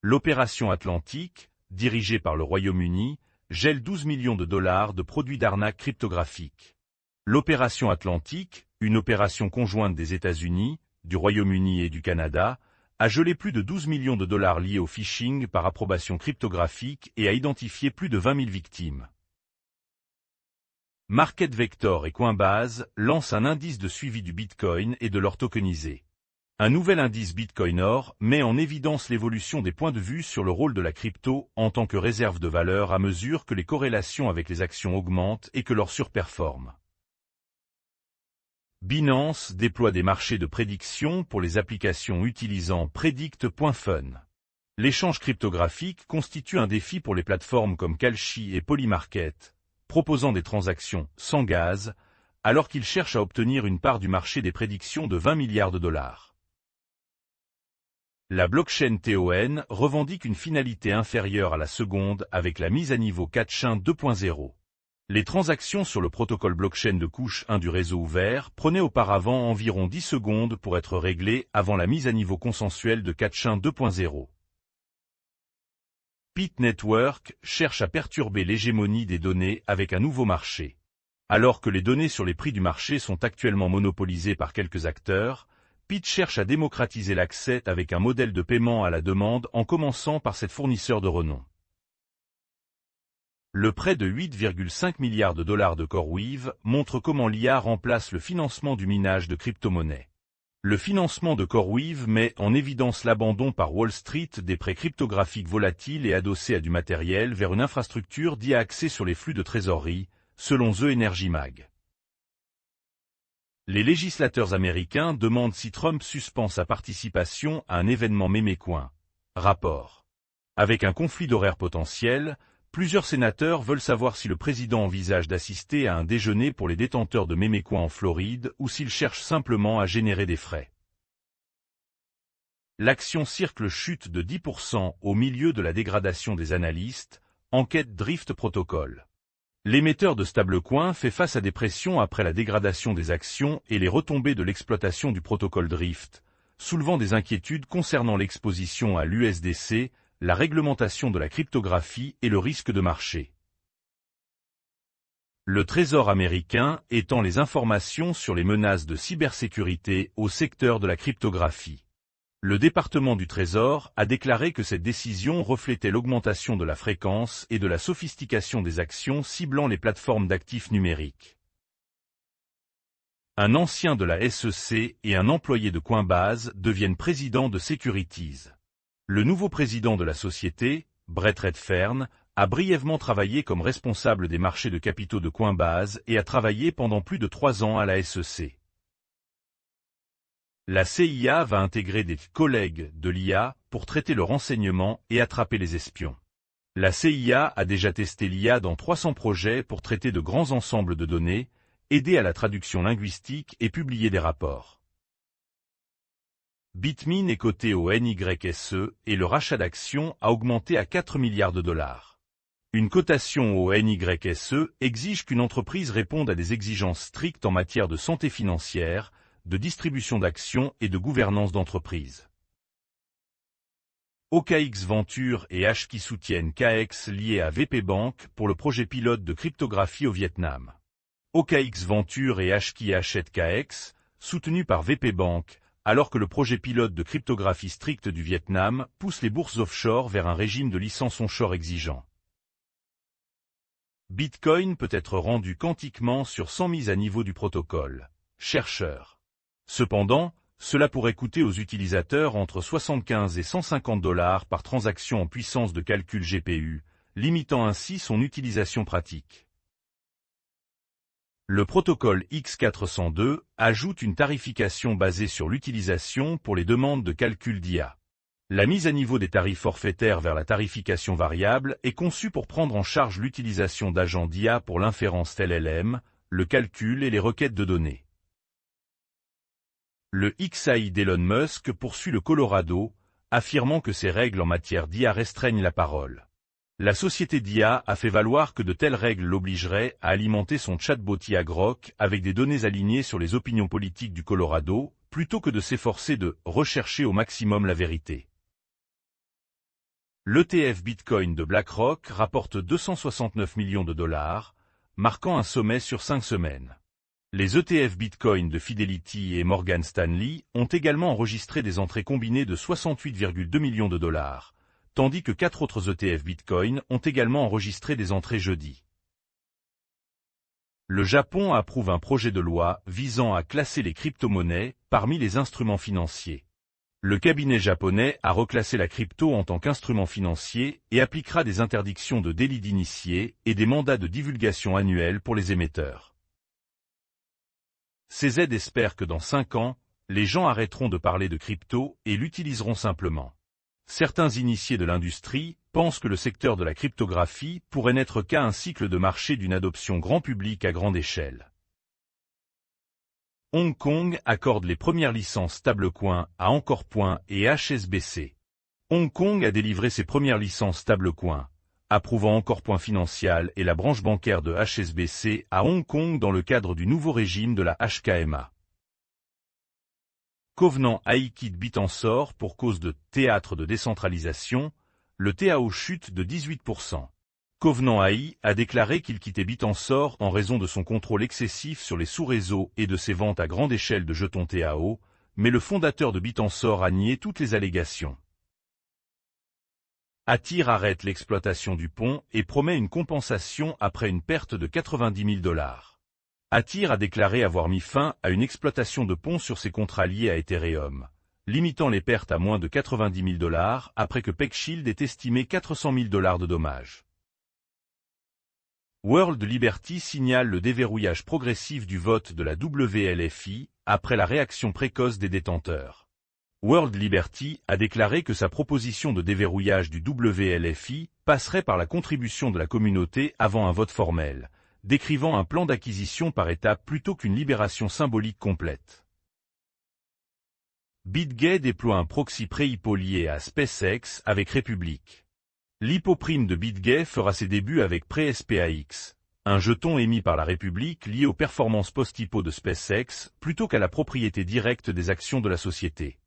L'opération Atlantique, dirigée par le Royaume-Uni, gèle 12 millions de dollars de produits d'arnaque cryptographique. L'opération Atlantique, une opération conjointe des États-Unis, du Royaume-Uni et du Canada, a gelé plus de 12 millions de dollars liés au phishing par approbation cryptographique et a identifié plus de 20 000 victimes. Market Vector et Coinbase lancent un indice de suivi du Bitcoin et de l'or tokenisé. Un nouvel indice Bitcoin Or met en évidence l'évolution des points de vue sur le rôle de la crypto en tant que réserve de valeur à mesure que les corrélations avec les actions augmentent et que l'or surperforme. Binance déploie des marchés de prédiction pour les applications utilisant Predict.fun. L'échange cryptographique constitue un défi pour les plateformes comme Kalshi et Polymarket, proposant des transactions sans gaz, alors qu'ils cherchent à obtenir une part du marché des prédictions de 20 milliards de dollars. La blockchain TON revendique une finalité inférieure à la seconde avec la mise à niveau Kachin 2.0. Les transactions sur le protocole blockchain de couche 1 du réseau ouvert prenaient auparavant environ 10 secondes pour être réglées avant la mise à niveau consensuelle de Kachin 2.0. Pit Network cherche à perturber l'hégémonie des données avec un nouveau marché. Alors que les données sur les prix du marché sont actuellement monopolisées par quelques acteurs, Pit cherche à démocratiser l'accès avec un modèle de paiement à la demande en commençant par cette fournisseur de renom. Le prêt de 8,5 milliards de dollars de CoreWeave montre comment l'IA remplace le financement du minage de crypto-monnaies. Le financement de CoreWeave met en évidence l'abandon par Wall Street des prêts cryptographiques volatiles et adossés à du matériel vers une infrastructure d'IA axée sur les flux de trésorerie, selon The Energy Mag. Les législateurs américains demandent si Trump suspend sa participation à un événement Memecoin. Rapport. Avec un conflit d'horaire potentiel, plusieurs sénateurs veulent savoir si le président envisage d'assister à un déjeuner pour les détenteurs de Memecoin en Floride ou s'il cherche simplement à générer des frais. L'action Circle chute de 10% au milieu de la dégradation des analystes, enquête Drift Protocol. L'émetteur de stablecoin fait face à des pressions après la dégradation des actions et les retombées de l'exploitation du protocole Drift, soulevant des inquiétudes concernant l'exposition à l'USDC, la réglementation de la cryptographie et le risque de marché. Le Trésor américain étend les informations sur les menaces de cybersécurité au secteur de la cryptographie. Le département du Trésor a déclaré que cette décision reflétait l'augmentation de la fréquence et de la sophistication des actions ciblant les plateformes d'actifs numériques. Un ancien de la SEC et un employé de Coinbase deviennent présidents de Securities. Le nouveau président de la société, Brett Redfern, a brièvement travaillé comme responsable des marchés de capitaux de Coinbase et a travaillé pendant plus de 3 ans à la SEC. La CIA va intégrer des collègues de l'IA pour traiter le renseignement et attraper les espions. La CIA a déjà testé l'IA dans 300 projets pour traiter de grands ensembles de données, aider à la traduction linguistique et publier des rapports. Bitmain est coté au NYSE et le rachat d'actions a augmenté à 4 milliards de dollars. Une cotation au NYSE exige qu'une entreprise réponde à des exigences strictes en matière de santé financière, de distribution d'actions et de gouvernance d'entreprise. OKX Venture et HKI soutiennent KX lié à VP Bank pour le projet pilote de cryptographie au Vietnam. OKX Venture et HKI achètent KX, soutenu par VP Bank, alors que le projet pilote de cryptographie stricte du Vietnam pousse les bourses offshore vers un régime de licence onshore exigeant. Bitcoin peut être rendu quantiquement sur 100 mises à niveau du protocole. Chercheurs. Cependant, cela pourrait coûter aux utilisateurs entre 75 et 150 dollars par transaction en puissance de calcul GPU, limitant ainsi son utilisation pratique. Le protocole X402 ajoute une tarification basée sur l'utilisation pour les demandes de calcul d'IA. La mise à niveau des tarifs forfaitaires vers la tarification variable est conçue pour prendre en charge l'utilisation d'agents d'IA pour l'inférence LLM, le calcul et les requêtes de données. Le XAI d'Elon Musk poursuit le Colorado, affirmant que ses règles en matière d'IA restreignent la parole. La société d'IA a fait valoir que de telles règles l'obligeraient à alimenter son chatbot IA Grok avec des données alignées sur les opinions politiques du Colorado, plutôt que de s'efforcer de rechercher au maximum la vérité. L'ETF Bitcoin de BlackRock rapporte 269 millions de dollars, marquant un sommet sur 5 semaines. Les ETF Bitcoin de Fidelity et Morgan Stanley ont également enregistré des entrées combinées de 68,2 millions de dollars, tandis que 4 autres ETF Bitcoin ont également enregistré des entrées jeudi. Le Japon approuve un projet de loi visant à classer les crypto-monnaies parmi les instruments financiers. Le cabinet japonais a reclassé la crypto en tant qu'instrument financier et appliquera des interdictions de délit d'initié et des mandats de divulgation annuels pour les émetteurs. CZ espère que dans 5 ans, les gens arrêteront de parler de crypto et l'utiliseront simplement. Certains initiés de l'industrie pensent que le secteur de la cryptographie pourrait n'être qu'à un cycle de marché d'une adoption grand public à grande échelle. Hong Kong accorde les premières licences stablecoin à Anchorpoint et HSBC. Hong Kong a délivré ses premières licences stablecoin, approuvant Anchorpoint Financial et la branche bancaire de HSBC à Hong Kong dans le cadre du nouveau régime de la HKMA. Covenant AI quitte Bitansor pour cause de théâtre de décentralisation, le TAO chute de 18%. Covenant AI a déclaré qu'il quittait Bitansor en raison de son contrôle excessif sur les sous-réseaux et de ses ventes à grande échelle de jetons TAO, mais le fondateur de Bitansor a nié toutes les allégations. Atir arrête l'exploitation du pont et promet une compensation après une perte de 90 000 dollars. Atir a déclaré avoir mis fin à une exploitation de pont sur ses contrats liés à Ethereum, limitant les pertes à moins de 90 000 dollars après que PeckShield ait estimé 400 000 dollars de dommages. World Liberty signale le déverrouillage progressif du vote de la WLFI après la réaction précoce des détenteurs. World Liberty a déclaré que sa proposition de déverrouillage du WLFI passerait par la contribution de la communauté avant un vote formel, décrivant un plan d'acquisition par étapes plutôt qu'une libération symbolique complète. BitGay déploie un proxy pré-IPO lié à SpaceX avec Republic. L'hypoprime de BitGay fera ses débuts avec Pre-SPAX, un jeton émis par la République lié aux performances post-IPO de SpaceX plutôt qu'à la propriété directe des actions de la société.